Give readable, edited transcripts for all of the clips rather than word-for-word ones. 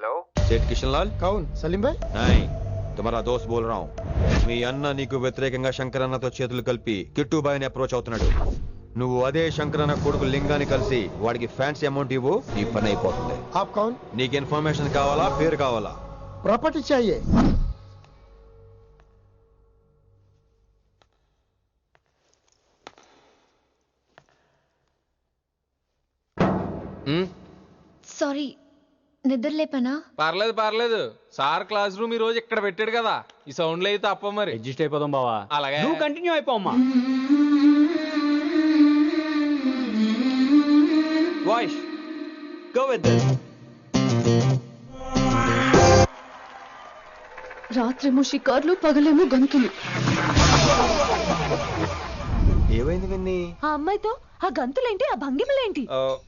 सेठ किशन लाल कौन सलीम भाई नहीं तुम्हारा दोस्त बोल रहा हूँ మీ అన్న నీకు వ్యతిరేకంగా శంకరన్నతో చేతులు కలిపి కిట్టుబాయిని అప్రోచ్ అవుతున్నాడు నువ్వు అదే శంకరన్న కొడుకు లింగాన్ని కలిసి వాడికి ఫ్యాన్సీ అమౌంట్ ఇవ్వు నీ పని అయిపోతుంది आप कौन నీకు ఇన్ఫర్మేషన్ కావాలా పేరు కావాలా प्रॉपर्टी चाहिए సారీ నిద్ర లేపనా పర్లేదు సార్ క్లాస్ రూమ్ ఈ రోజు ఇక్కడ పెట్టాడు కదా ఈ సౌండ్లు అయితే తప్ప మరి అడ్జస్ట్ అయిపోదాం బావా. అలాగే నువ్వు కంటిన్యూ అయిపోమ్మా. Voice go with this. రాత్రేమో షికార్లు పగలేమో గంతులు. ఏమైంది విన్ని ఆ అమ్మాయితో ఆ గంతులేంటి ఆ భంగిమలేంటి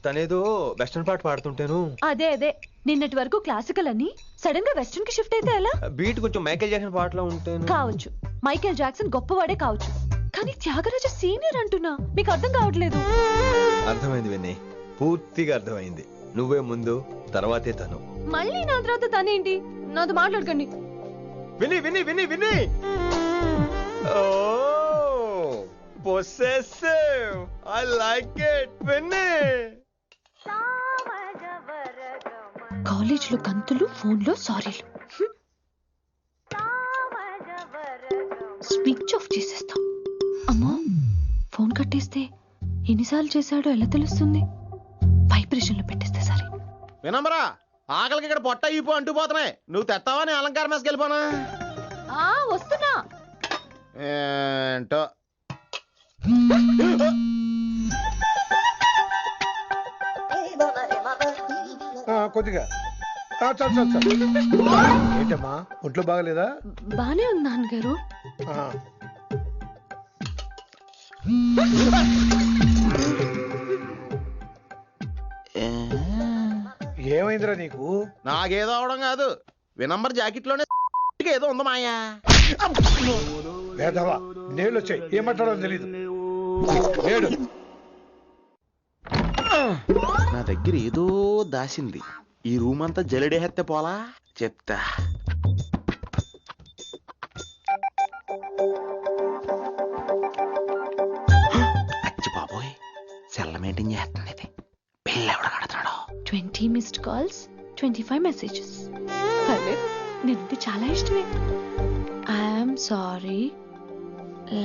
తనేదో వెస్టర్న్ పాట పాడుతుంటేను అదే నిన్నటి వరకు క్లాసికల్ అని సడన్ గా వెస్టర్న్ కి షిఫ్ట్ అయితే ఎలా బీట్ కొంచెం మైకేల్ జాక్సన్ పాటలో ఉంటేను కావచ్చు మైకేల్ జాక్సన్ గొప్పవాడే కావచ్చు కానీ త్యాగరాజ సీనియర్ అంటున్నా మీకు అర్థం కావట్లేదు అర్థమైంది విన్ని పూర్తిగా అర్థమైంది నువ్వే ముందు తర్వాతే తను మళ్ళీ నా తర్వాత తనేంటి నాతో మాట్లాడకండి విని విని విని విని possessive I like it విని కాలేజ్ లో గంతులు ఫోన్ లో సారీలు స్విచ్ ఆఫ్ చేసేస్తా అమ్మో ఫోన్ కట్టేస్తే ఎన్నిసార్లు చేశాడో ఎలా తెలుస్తుంది వైబ్రేషన్ లో పెట్టేస్తే సరే వినమ్రా ఆకలికి ఇక్కడ పొట్ట ఇప్పు అంటూ పోతున్నాయి నువ్వు తెస్తావా నేను అలంకారం వేసుకెళ్ళిపోనా వస్తున్నా ఏంటో కొద్దిగా చాలు ఏంటమ్మా ఒంట్లో బాగలేదా బానే ఉంది నాన్నగారు ఏమైందిరా నీకు నాకేదో అవడం కాదు వినంబర్ జాకెట్ లోనే ఏదో ఉంది మాయా వేదవా నీళ్ళు వచ్చాయి ఏం మాట్లాడాలో తెలీదు లేడు నా దగ్గర ఏదో దాసింది ఈ రూమ్ అంతా జలిడేహెత్తే పోలా చెప్తా అచ్చి బాబోయ్ సెల్ల మెయింటైన్ చేస్తుంది ఇది పిల్ల ఎవడ కడుతున్నాడు 20 మిస్డ్ కాల్స్ 25 మెసేజెస్ పర్లేదు నిన్నంటే చాలా ఇష్టమే I'm sorry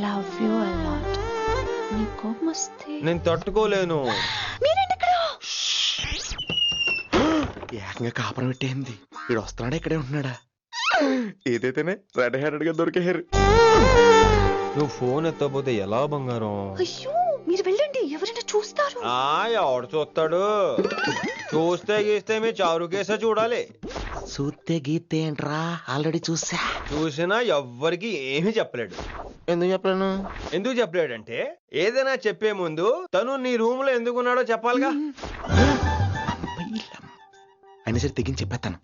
love you a lot నీ కోపం వస్తే నేను తట్టుకోలేను మీరేంటి ఇక్కడ ఏకంగా కాపురం పెట్టేంది వీడు వస్తున్నాడా ఇక్కడే ఉంటున్నాడా ఏదైతేనే రెడ్ హ్యాండెడ్ గా దొరికే హెయిర్ నువ్వు ఫోన్ ఎత్తకపోతే ఎలా బంగారం అయ్యో మీరు వెళ్ళండి ఎవరైనా చూస్తారు ఎవడు చూస్తాడు చూస్తే గీస్తే మీ చారు కేసే చూడాలి చూస్తే గీతే ఏంట్రా ఆల్రెడీ చూసినా ఎవ్వరికి ఏమీ చెప్పలేడు ఎందుకు చెప్పలేను చెప్పలేడంటే ఏదైనా చెప్పే ముందు తను నీ రూమ్ లో ఎందుకున్నాడో చెప్పాలిగా అయినా సరే తెగించి చెప్పేస్తాను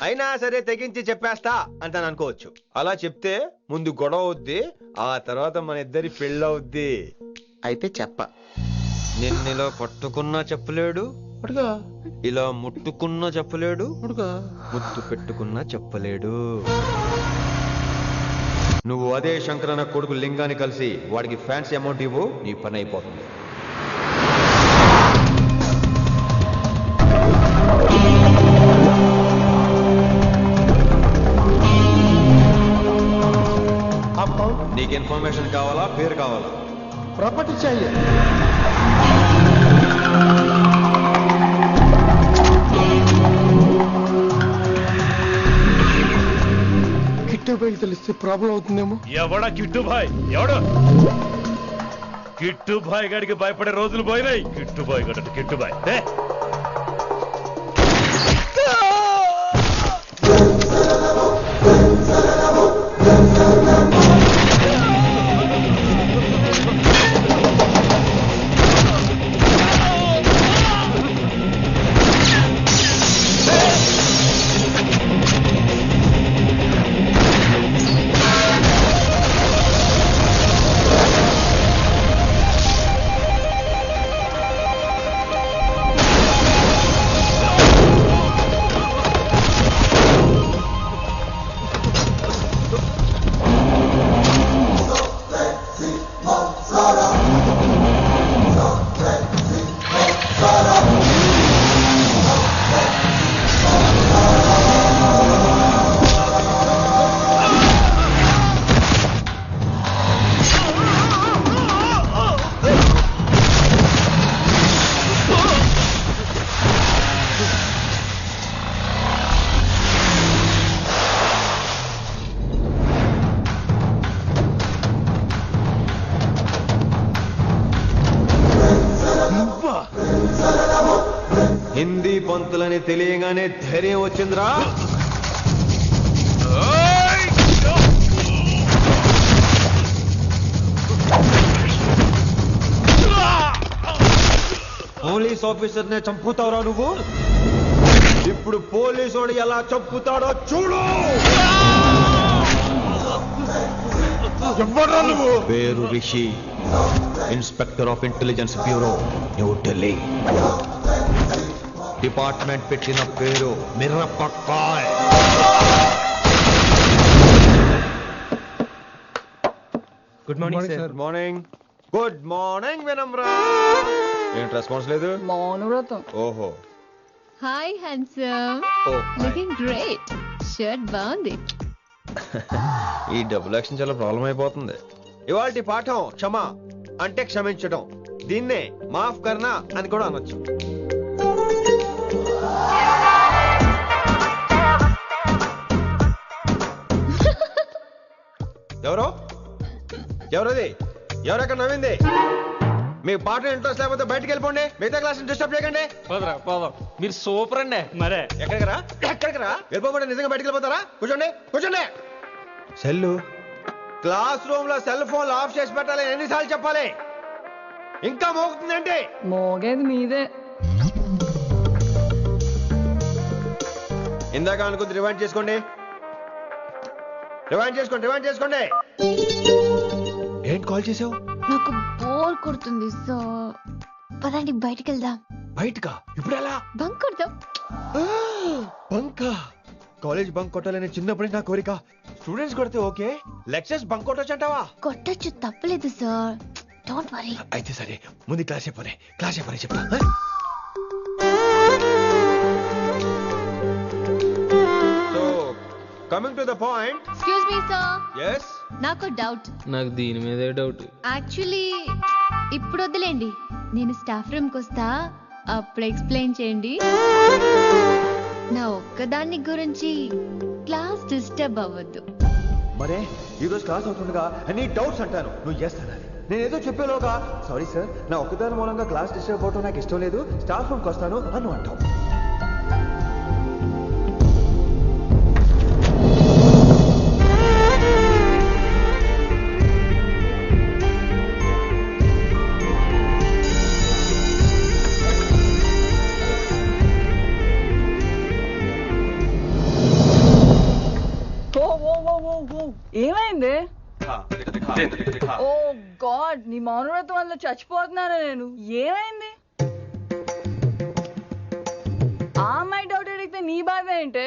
అయినా సరే తెగించి చెప్పేస్తా అంటాను అనుకోవచ్చు అలా చెప్తే ముందు గొడవ అవుద్ది ఆ తర్వాత మన ఇద్దరి పెళ్ళవుద్ది అయితే చెప్ప నిన్నిలా పట్టుకున్నా చెప్పలేడు ఇలా ముట్టుకున్నా చెప్పలేడు ముద్దు పెట్టుకున్నా చెప్పలేడు నువ్వు అదే శంకరన్న కొడుకు లింగాన్ని కలిసి వాడికి ఫ్యాన్సీ అమౌంట్ ఇవ్వు నీ పని అయిపోతుంది నీకు ఇన్ఫర్మేషన్ కావాలా పేరు కావాలా प्रॉपर्टी चाहिए కిట్టుబాయి తెలిస్తే ప్రాబ్లం అవుతుందేమో ఎవడా కిట్టుబాయ్ ఎవడు కిట్టుబాయ్ గడికి భయపడే రోజులు పోయినాయి కిట్టుబాయ్ గడ కిట్టుబాయ్ హిందీ పంతులని తెలియగానే ధైర్యం వచ్చిందిరా. పోలీస్ ఆఫీసర్ నే చంపుతావురా నువ్వు. ఇప్పుడు పోలీసోడు ఎలా చంపుతాడో చూడు. ఎవరా నువ్వు? పేరు Rishi, inspector of intelligence bureau, new Delhi. Department పెట్టిన పేరు Mirapakay. Good morning sir. Good morning. Good morning Vinamra. ఏంటి రెస్పాన్స్ లేదు? మౌనవ్రతం. ఓహో. Hi handsome, looking great. Shirt బాగుంది. ఈ డబుల్ యాక్షన్ చాలా ప్రాబ్లం అయిపోతుంది. ఇవాల్టి పాఠం క్షమ అంటే క్షమించడం. దీన్నే మాఫ్ కర్నా అని కూడా అనొచ్చు. ఎవరో ఎవరది? ఎవరెక్కడ నవ్వింది? మీ పాట ఇంట్రెస్ట్ లేకపోతే బయటకు వెళ్ళిపోండి. మిగతా క్లాస్ డిస్టర్బ్ చేయకండి. పోదాం. మీరు సూపర్ అండి. మరే ఎక్కడికి రా వెళ్ళిపోమంటే నిజంగా బయటకు వెళ్ళిపోతారా? కూర్చోండి. సెల్లు క్లాస్ రూమ్ లో సెల్ ఫోన్ ఆఫ్ చేసి పెట్టాలి. ఎన్నిసార్లు చెప్పాలి? ఇంకా మోగుతుందంటే మోగేది మీదే. ఇందాక అనుకుంది రివైండ్ చేసుకోండి. ఏంటి కాల్ చేసావు? నాకు బోర్ కొడుతుంది, సో పదండి బయటికి వెళ్దాం. బయటకా? ఇప్పుడు ఎలా? బంక్ కొడదాం. బంకా? కాలేజ్ బంక్ కొట్టాలని చిన్నప్పటి నా కోరిక. స్టూడెంట్స్ కొడితే ఓకే, లెక్చర్స్ బంక్ కొట్టొచ్చు అంటావా? కొట్టచ్చు, తప్పలేదు సార్. Don't worry. అయితే సరే, ముందు క్లాస్ చెప్పని చెప్తా. So coming to the point. Excuse me sir, yes నాకు డౌట్. నాకు దీని మీదే డౌట్. యాక్చువల్లీ ఇప్పుడు వద్దులేండి, నేను స్టాఫ్ రూమ్ కి వస్తా, అప్పుడు ఎక్స్ప్లెయిన్ చేయండి. నా ఒక్కదాన్ని గురించి క్లాస్ డిస్టర్బ్ అవ్వద్దు. మరే ఈ రోజు క్లాస్ అవుతుండగా అన్ని డౌట్స్ అంటాను, నువ్వు చేస్తాను. నేనేదో చెప్పేలోగా సారీ సార్, నా ఒక్కదాని మూలంగా క్లాస్ డిస్టర్బ్ అవటం నాకు ఇష్టం లేదు, స్టాఫ్ రూమ్కి వస్తాను అని అంటావు. ఏమైంది? ఓ గాడ్, నీ మౌనవ్రతం వల్ల చచ్చిపోతున్నాను నేను. ఏమైంది? ఆ అమ్మాయి డౌట్ అడిగితే నీ బాధ ఏంటి?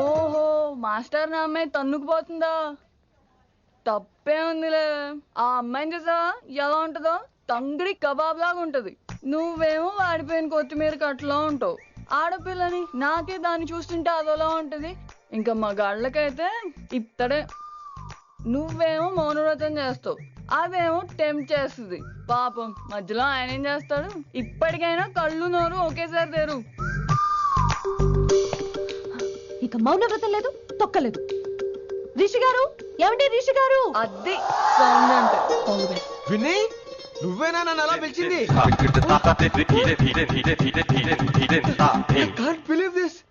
ఓహో, మాస్టర్ నా అమ్మాయి తన్నుకుపోతుందా? తప్పే ఉందిలే. ఆ అమ్మాయిని చూసావా ఎలా ఉంటుందో? తంగిడి కబాబ్ లాగా ఉంటది. నువ్వేమో వాడిపోయిన కొత్తిమీర కట్లా ఉంటావు. ఆడపిల్లని నాకే దాన్ని చూస్తుంటే అదోలా ఉంటది. ఇంకా మగాళ్ళకైతే ఇత్తడే. నువ్వేమో మౌనవ్రతం చేస్తావు, అదేమో టెంప్ట్ చేస్తుంది. పాపం మధ్యలో ఆయన ఏం చేస్తాడు? ఇప్పటికైనా కళ్ళు నోరు ఒకేసారి తెరు. ఇక మౌనవ్రతం లేదు, తొక్కలేదు. రిషి గారు, ఏమండి రిషి గారు? అది సౌండ్ అంటే. విని నువ్వేనా నన్ను అలా పిలిచింది?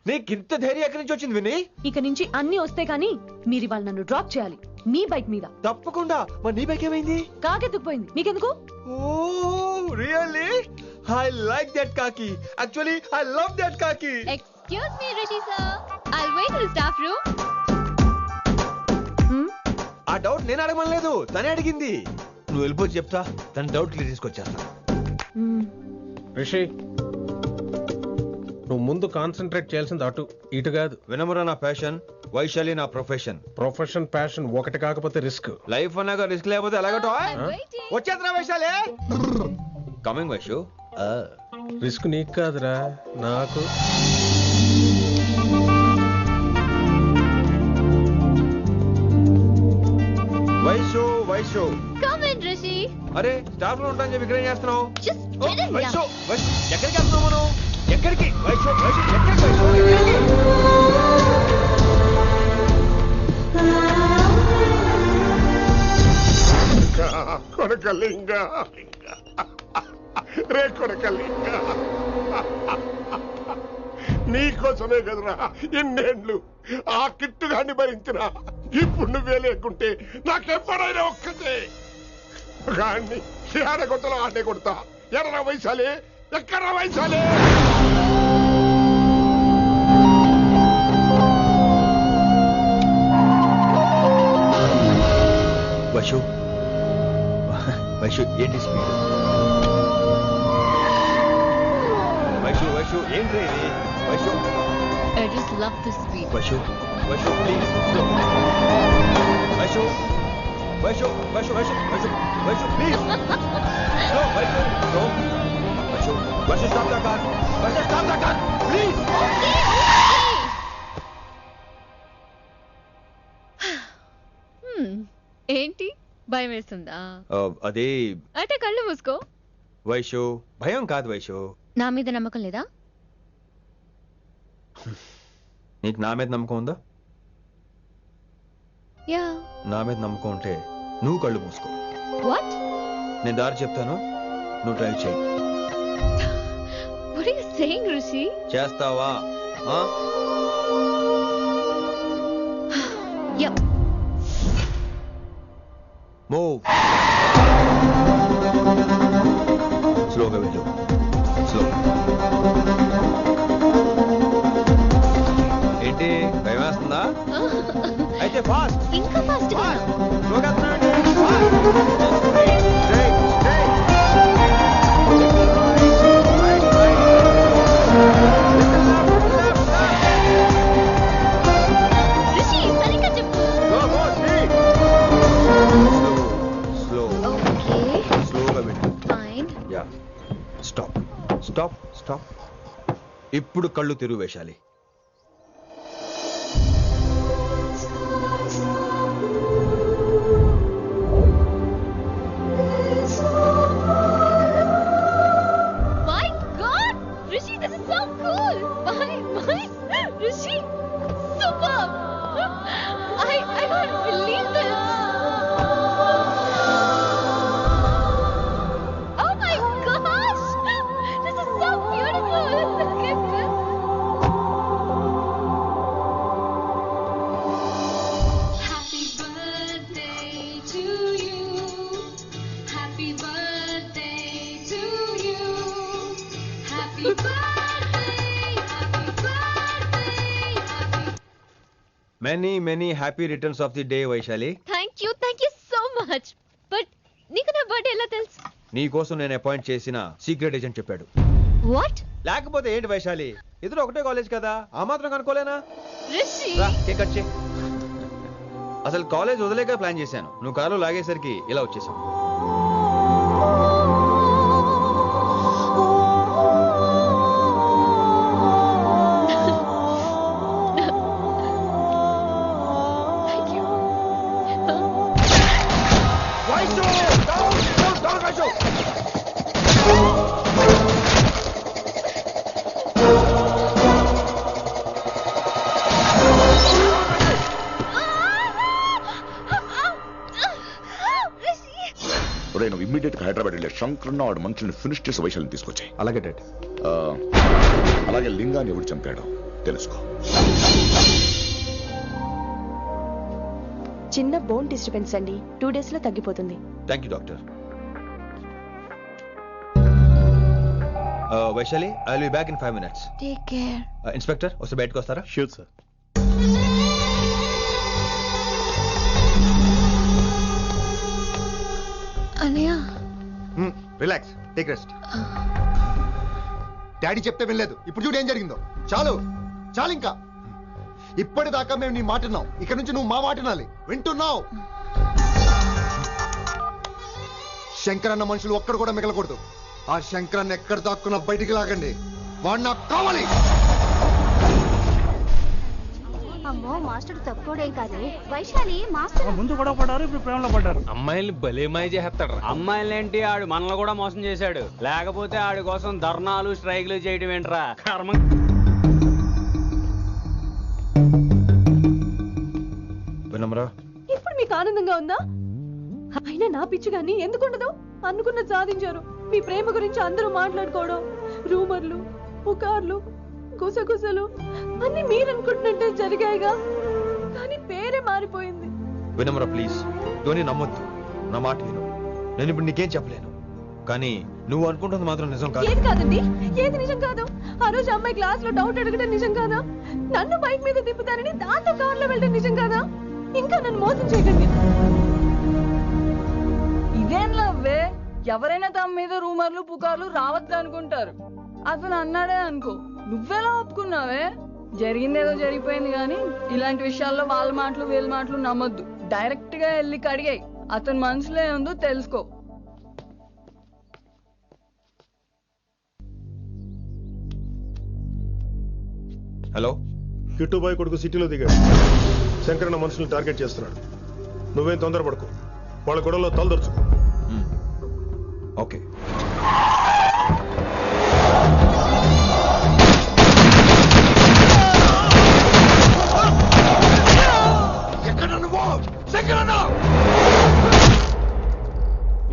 నీకింత ధైర్యం ఎక్కడి నుంచి వచ్చింది విని? ఇక నుంచి అన్ని వస్తే గానీ మీరు ఇవాళ నన్ను డ్రాప్ చేయాలి మీ బైక్ మీద. తప్పకుండా. మరి నీ బైక్ ఏమైంది? కాకెత్తుకుపోయింది. మీకెందుకు? Oh really? I like that కాకి. యాక్చువల్లీ ఐ లవ్ దట్ కాకి. Excuse me Rishi sir, I'll wait in staff room. ఆ డౌట్ నేను అడగమనలేదు, తనే అడిగింది. నువ్వు వెళ్ళిపోయి చెప్తా, తన డౌట్ క్లియర్ తీసుకొచ్చేస్తా. రిషి, నువ్వు ముందు కాన్సన్ట్రేట్ చేయాల్సింది అటు ఇటు కాదు. వినమ్ర నా ప్యాషన్, వైశాలి నా ప్రొఫెషన్. ప్రొఫెషన్ ప్యాషన్ ఒకటి కాకపోతే రిస్క్. లైఫ్ అన్నాక రిస్క్ లేకపోతే ఎలాగటో? వచ్చేద్రా వైశాలి. కమింగ్ వైషు. రిస్క్ నీకు కాదురా, నాకు. Vaishu come in Rishi. అరే స్టాఫ్ లో ఉంటాను చెప్పి ఇక్కడ ఏం చేస్తున్నావు? Just get in here. Vaishu ఎక్కడికి వెళ్తున్నావు మనం? ఎక్కడికి? వైషు ఎక్కడికి? వైషు కొడకలింగ రే కొడకల్లి నీకోసమే కదరా ఎన్నేళ్ళు ఆ కిట్టుగాన్ని భరించినా. ఇప్పుడు నువ్వే లేకుంటే నాకెప్పుడైనా ఒక్కటే గాన్ని ఆడగొట్టలో ఆడే కొడతా. ఎర్ర వయసాలే ఎక్కడ వయసాలే. వైషు వైషు ఏంటి స్పీడ్? వైషు వైషు ఏంటి ఇది? Vaishu I just love this speed. Vaishu Vaishu please slow. Vaishu Vaishu Vaishu Vaishu Vaishu Vaishu please slow. Vaishu slow. Vaishu Vaishu stop the car. Vaishu stop the car please. ఏంటి భయం వేస్తుందా? అదే అంటే కళ్ళు మూసుకో. వైషు భయం కాదు వైషు. నా మీద నమ్మకం లేదా? నీకు నా మీద నమ్మకం ఉందా? యా. నా మీద నమ్మకం ఉంటే నువ్వు కళ్ళు మూసుకో. వాట్? నేను దారి చెప్తాను, నువ్వు డ్రైవ్ చేయి. What are you saying, Rishi? చేస్తావా? Yep. మూవ్. స్లోగా వెళ్ళు. స్లో. ఏంటి భయం వేస్తుందా? అయితే ఫాస్ట్. ఇంకా ఫాస్ట్ గా. స్లోగా రిషి సరిగ్గా చెప్పు. స్లో. ఓకే స్లోగా వెళ్ళు. Fine. Yeah. Stop stop stop. ఇప్పుడు కళ్ళు తెరువు వేశాలి. My God, Rishi, this is so cool. My, Rishi, superb. I can't believe this. Oh my gosh, this is so beautiful. Look at this. Happy birthday to you. Happy birthday to you. Happy birthday, happy birthday, happy. Many happy returns of the day Vaishali. Thank you so much. But నీకు నా birthday ఎలా తెలుసు? నీ కోసం నేను appoint చేసిన secret agent చెప్పాడు. What? లేకపోతే ఏంటి వైశాలి, ఇద్దరు ఒకటే కాలేజ్ కదా, ఆ మాత్రం కనుకోలేనా? Rishi. రా కేక్ కట్ చేయి. అసలు కాలేజ్ వదిలేక ప్లాన్ చేశాను, నువ్వు కారు లాగేసరికి ఇలా వచ్చేసావు. Thank you. నువ్వు ఇమ్మీడియట్ గా హైదరాబాద్ వెళ్ళే శంకరన్న వాడు మనుషుల్ని ఫినిష్ చేసి వైశాల్ని తీసుకొచ్చాయి. అలాగే డాడ్. అలాగే లింగాన్ని ఎవడు చంపాడో తెలుసుకో. చిన్న బోన్ డిస్టర్బెన్స్ అండి, 2 days లో తగ్గిపోతుంది. Thank you doctor. Vaishali, I will be back in 5 minutes. Take care. Inspector వస్తే బయటకు వస్తారా? Sure sir. అన్నయ్య. Relax, take rest. డాడీ చెప్తే వినలేదు, ఇప్పుడు చూడు ఏం జరిగిందో. చాలు చాలు, ఇంకా ఇప్పటిదాకా మేము నీ మాట విన్నాం, ఇక్కడ నుంచి నువ్వు మా మాట వినాలి. వింటున్నావు? శంకరన్న మనుషులు ఒక్కడు కూడా మిగలకూడదు. ఆ శంకరన్న ఎక్కడ దాక్కున్నా బయటికి లాగండి, వాడు నాకు కావాలి. అమ్మో మాస్టర్ తక్కువడేం కాదు. వైశాలి మాస్టర్ ముందు కూడా పడ్డారు, ఇప్పుడు ప్రేమలో పడ్డారు. అమ్మాయిల్ని భలే మాయ చేస్తాడు. అమ్మాయిలేంటి, ఆడు మనల్ని కూడా మోసం చేశాడు. లేకపోతే ఆడి కోసం ధర్నాలు స్ట్రైక్లు చేయడం ఏంట్రా కర్మ. వినమ్రా, ఇప్పుడు మీకు ఆనందంగా ఉందా? అయినా నా పిచ్చి గాని ఎందుకుండదు? అనుకున్న సాధించారు, మీ ప్రేమ గురించి అందరూ మాట్లాడుకోవడం, రూమర్లు, పుకార్లు, గుసగుసలు అన్ని మీరనుకుంటున్నట్టే జరిగాయిగా, కానీ పేరే మారిపోయింది. వినమ్ర ప్లీజ్, ధోని నమ్మొద్దు, నా మాట విను. నేను ఇప్పుడు నీకేం చెప్పలేను, కానీ నువ్వు అనుకుంటుంది మాత్రం నిజం కాదు. ఏది కాదండి, ఏది నిజం కాదు? ఆ రోజు అమ్మాయి క్లాస్ లో డౌట్ అడగడం నిజం కాదా? నన్ను బైక్ మీద తిప్పుతానని దాంతో కార్లో వెళ్ళడం నిజం కాదా? ఇంకా నన్ను మోసం చేయకండి. ఇదేం లవ్వే? ఎవరైనా తమ మీద రూమర్లు పుకార్లు రావద్దు అనుకుంటారు. అతను అన్నాడే అనుకో, నువ్వెలా ఒప్పుకున్నావే? జరిగిందేదో జరిగిపోయింది, కానీ ఇలాంటి విషయాల్లో వాళ్ళ మాటలు వీళ్ళ మాటలు నమ్మొద్దు. డైరెక్ట్ గా వెళ్ళి కడిగాయి, అతని మనసులో ఏముందో తెలుసుకో. హలో, కిట్టుబాయ్ కొడుకు సిటీలో దిగాడు. శంకరన్న మనుషుల్ని టార్గెట్ చేస్తున్నాడు. నువ్వేం తొందరపడకు, వాళ్ళ గొడవలో తలదొరుచుకో. ఓకే.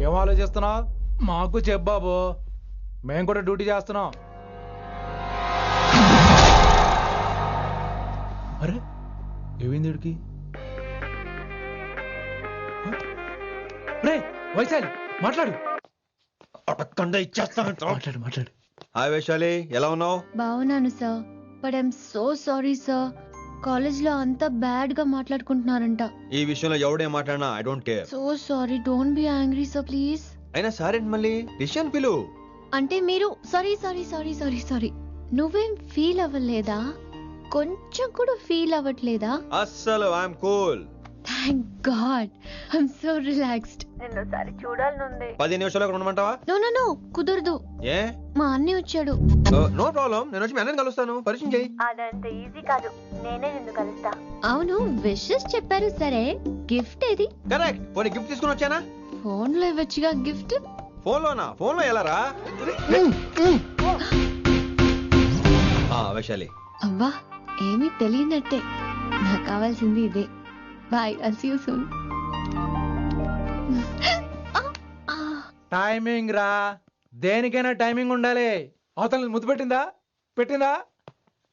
ఏం ఆలోచిస్తున్నావు? మాకు చెప్పాబు, మేము కూడా డ్యూటీ చేస్తున్నాం. అరే ఏమైంది వీడికి? రే వైశాలి, మాట్లాడు. మాట్లాడు మాట్లాడు. హాయ్ వైశాలి, ఎలా ఉన్నావు? బాగున్నాను sir, but I'm so sorry sir. College లో అంతా బ్యాడ్ గా మాట్లాడుకుంటున్నారంట. ఈ విషయంలో ఎవడేం మాట్లాడినా I don't care. So sorry, don't be angry sir please. అయినా సరే మళ్ళీ డిసిషన్ పిలు. అంటే మీరు sorry sorry sorry sorry sorry నువ్వేం ఫీల్ అవ్వలేదా? కొంచెం కూడా ఫీల్ అవ్వట్లేదా? అస్సలు I'm cool. Thank God, I'm so relaxed. నిన్నోసారి చూడాలనుంది. 10 నిమిషాలు అక్కడ ఉండమంటావా? నో నో నో, కుదరదు. ఏ? మా అన్నయ్య వచ్చాడు. నో ప్రాబ్లం, నేను వచ్చి మీ అన్నని కలుస్తాను. పరిచయం చేయి. అదంత ఈజీ కాదు, నేనే నిన్ను కలుస్తా. అవును, విషెస్ చెప్పారు సరే, గిఫ్ట్ ఏది? కరెక్ట్, పోనీ గిఫ్ట్ తీసుకుని వచ్చానా? ఫోన్ లో ఇవ్వచ్చుగా గిఫ్ట్. ఫోన్ లోనా? ఫోన్ లో ఎలా రా? వైశాలి. అబ్బా, ఏమీ తెలియనట్టే. నాకు కావాల్సింది ఇదే. Bye, I'll see you soon. Timing రా, దేనికైనా టైమింగ్ ఉండాలి. అవతల ముద్దు పెట్టిందా? పెట్టిందా?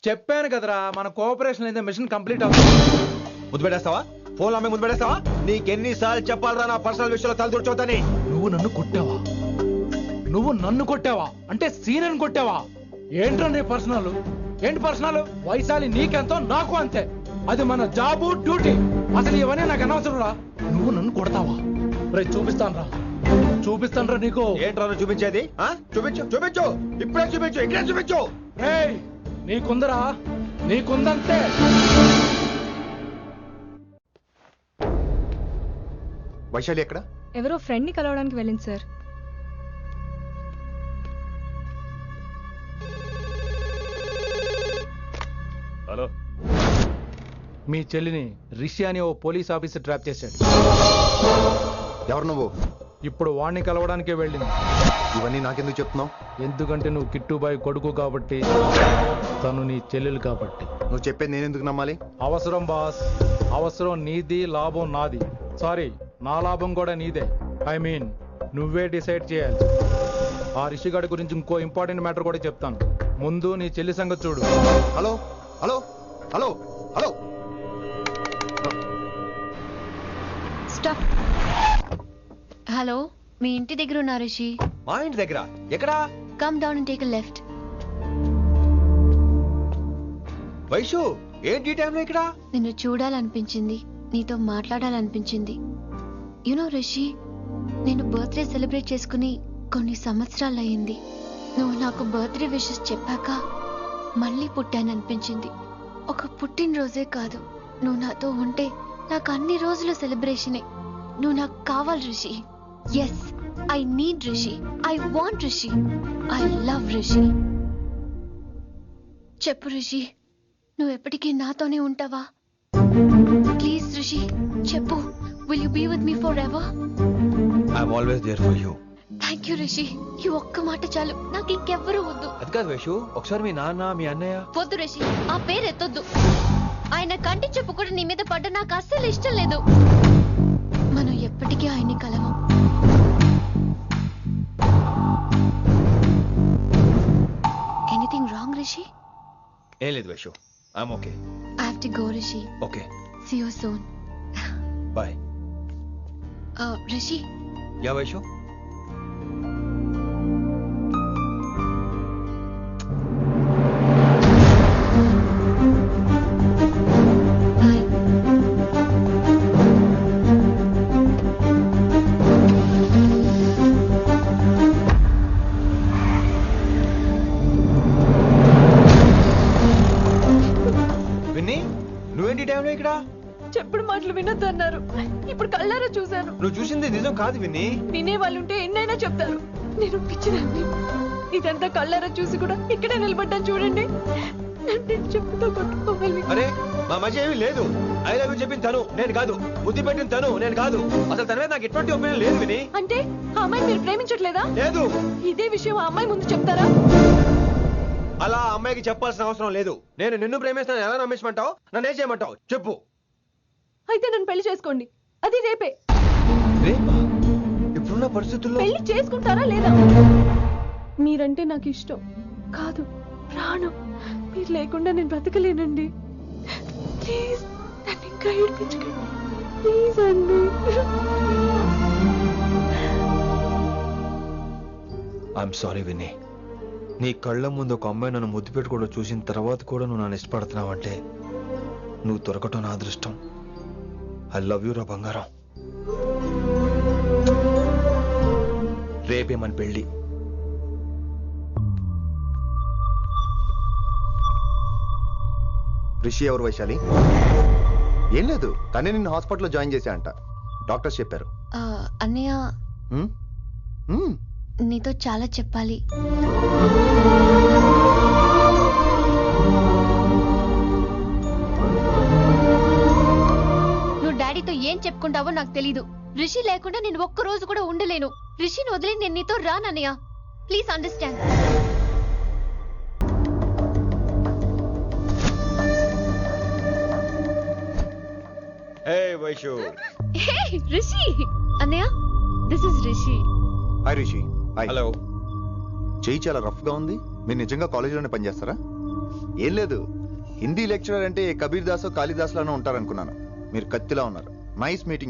చెప్పాను కదరా, మన కోఆపరేషన్ అయితే మిషన్ కంప్లీట్ అవుతుంది. ముద్దు పెట్టేస్తావా? ఫోన్ లో ముద్దు పెట్టేస్తావా? నీకెన్నిసార్లు చెప్పాలరా నా పర్సనల్ విషయంలో తల దూర్చోతాని? నువ్వు నన్ను కొట్టావా? నువ్వు నన్ను కొట్టావా? అంటే సీనియర్ కొట్టావా? ఏంట్రా నీ పర్సనల్? ఏంటి పర్సనల్? వైశాలి నీకెంతో నాకు అంతే, అది మన జాబు డ్యూటీ. అసలు ఇవన్నీ నాకు అనవసరం రా. నువ్వు నన్ను కొడతావా? రే చూపిస్తాను రా నీకు. ఏంట్రా చూపించేది? చూపించు చూపించు, ఇప్పుడే చూపించు, ఇక్కడే చూపించు. రేయ్, నీకుందరా, నీకుందంతే. వైశాలి ఎక్కడ? ఎవరో ఫ్రెండ్ ని కలవడానికి వెళ్ళింది సార్. హలో, మీ చెల్లిని రిషి అని ఓ పోలీస్ ఆఫీసర్ ట్రాప్ చేశాడు. ఎవరు నువ్వు? ఇప్పుడు వాణ్ణి కలవడానికే వెళ్ళింది. ఇవన్నీ నాకెందుకు చెప్తున్నావు? ఎందుకంటే నువ్వు కిట్టుబాయ్ కొడుకు కాబట్టి, తను నీ చెల్లెలు కాబట్టి. నువ్వు చెప్పేది నేను ఎందుకు నమ్మాలి? అవసరం బాస్, అవసరం నీది, లాభం నాది. సారీ, నా లాభం కూడా నీదే. ఐ మీన్ నువ్వే డిసైడ్ చేయాలి. ఆ రిషిగాడి గురించి ఇంకో ఇంపార్టెంట్ మ్యాటర్ కూడా చెప్తాను. ముందు నీ చెల్లి సంగతి చూడు. Hello hello hello hello, stop. Hello, మీ ఇంటి దగ్గర ఉన్నా రిషి? మా ఇంటి దగ్గర? ఎక్కడా? Come down and take a left. Vaishu, ఏంటి టైంలో ఇక్కడ? నిన్ను చూడాలనిపించింది, నీతో మాట్లాడాలనిపించింది. యునో రిషి, నేను బర్త్డే సెలబ్రేట్ చేసుకుని కొన్ని సంవత్సరాలు అయింది. నువ్వు నాకు బర్త్డే విషెస్ చెప్పాక మళ్ళీ పుట్టాననిపించింది. ఒక పుట్టినరోజే కాదు, నువ్వు నాతో ఉంటే నాకు అన్ని రోజులు సెలబ్రేషనే. నువ్వు నాకు కావాలి Rishi. Yes, I need Rishi, I want Rishi, I love Rishi. చెప్పు రిషి, నువ్వు ఎప్పటికీ నాతోనే ఉంటావా? ప్లీజ్ రిషి, చెప్పు. Will you be with me forever? I'm always there for you. Thank you Rishi, ఈ ఒక్క మాట చాలు, నాకు ఇంకెవ్వరూ వద్దు. అది కాదు వైషు, ఒకసారి మీ నాన్న, మీ అన్నయ్య. వద్దు రిషి, ఆ పేరు ఎత్తొద్దు. ఆయన కంటి చెప్పు కూడా నీ మీద పడ్డ నాకు అస్సలు ఇష్టం లేదు. మనం ఎప్పటికీ ఆయన్ని కలవం. ఏం లేదు Vaishu, I'm okay. I have to go, Rishi. Okay, See you soon. Bye. Rishi, yeah Vaishu. Vinni, నువ్వేంటి టైంలో ఇక్కడ? చెప్పుడు మాటలు వినొద్దన్నారు. ఇప్పుడు కళ్ళారా చూశాను. నువ్వు చూసింది నిజం కాదు విన్నీ. వినే వాళ్ళుంటే ఎన్నైనా చెప్తారు. నేను పిచ్చిదాన్ని. ఇదంతా కళ్ళారా చూసి కూడా ఇక్కడే నిలబడ్డాను చూడండి. నన్ను చెప్పుతో కొట్టుకోవాలి. అరే మా మధ్య ఏమీ లేదు. ఐ లవ్ యూ చెప్పింది తను, నేను కాదు. బుద్ధి పెట్టిన తను, నేను కాదు. అసలు తన మీద నాకు ఎటువంటి ఒపీనియన్ లేదు విని. అంటే ఆ అమ్మాయిని మీరు ప్రేమించట్లేదా? లేదు. ఇదే విషయం ఆ అమ్మాయి ముందు చెప్తారా? అలా ఆ అమ్మాయికి చెప్పాల్సిన అవసరం లేదు. నేను నిన్ను ప్రేమిస్తాను ఎలా నమ్మించమంటావు? నన్ను ఏం చేయమంటావు చెప్పు. అయితే నన్ను పెళ్లి చేసుకోండి. అది రేపే. రేపా? ఇప్పుడున్న పరిస్థితుల్లో పెళ్లి చేసుకుంటారా లేదా? మీరంటే నాకు ఇష్టం కాదు, ప్రాణం. మీరు లేకుండా నేను బ్రతకలేనండి. ప్లీజ్ నన్ను ఇంకా ఏడిపించకండి. ప్లీజ్ అండి. I'm sorry Vinni. నీ కళ్ళ ముందు ఒక అమ్మాయి నన్ను ముద్దు పెట్టుకోవడం చూసిన తర్వాత కూడా నువ్వు నన్ను ఇష్టపడుతున్నావంటే నువ్వు దొరకటం నా అదృష్టం. ఐ లవ్ యూ రా బంగారం. రేపే మన పెళ్ళి. రిషి ఎవరు వైశాలి? ఏం లేదు, కానీ నిన్ను హాస్పిటల్లో జాయిన్ చేశా అంట. డాక్టర్స్ చెప్పారు. అన్నయ్య, హ్మ్? హ్మ్. నీతో చాలా చెప్పాలి. నువ్వు డాడీతో ఏం చెప్పుకుంటావో నాకు తెలీదు. రిషి లేకుండా నేను ఒక్క రోజు కూడా ఉండలేను. రిషిని వదిలి నేను నీతో రానన్నయ్య. Please understand. Hey Vaishu. Hey Rishi. అన్నయ్య, this is Rishi. Hi Rishi. Hi. Hello. చెయ్యి చాలా రఫ్ గా ఉంది. మీరు నిజంగా కాలేజీలోనే పనిచేస్తారా? ఏం లేదు, హిందీ లెక్చరర్ అంటే కబీర్ దాసో కాళిదాస్ లానో ఉంటారనుకున్నాను. మీరు కత్తిలా ఉన్నారు. Nice meeting.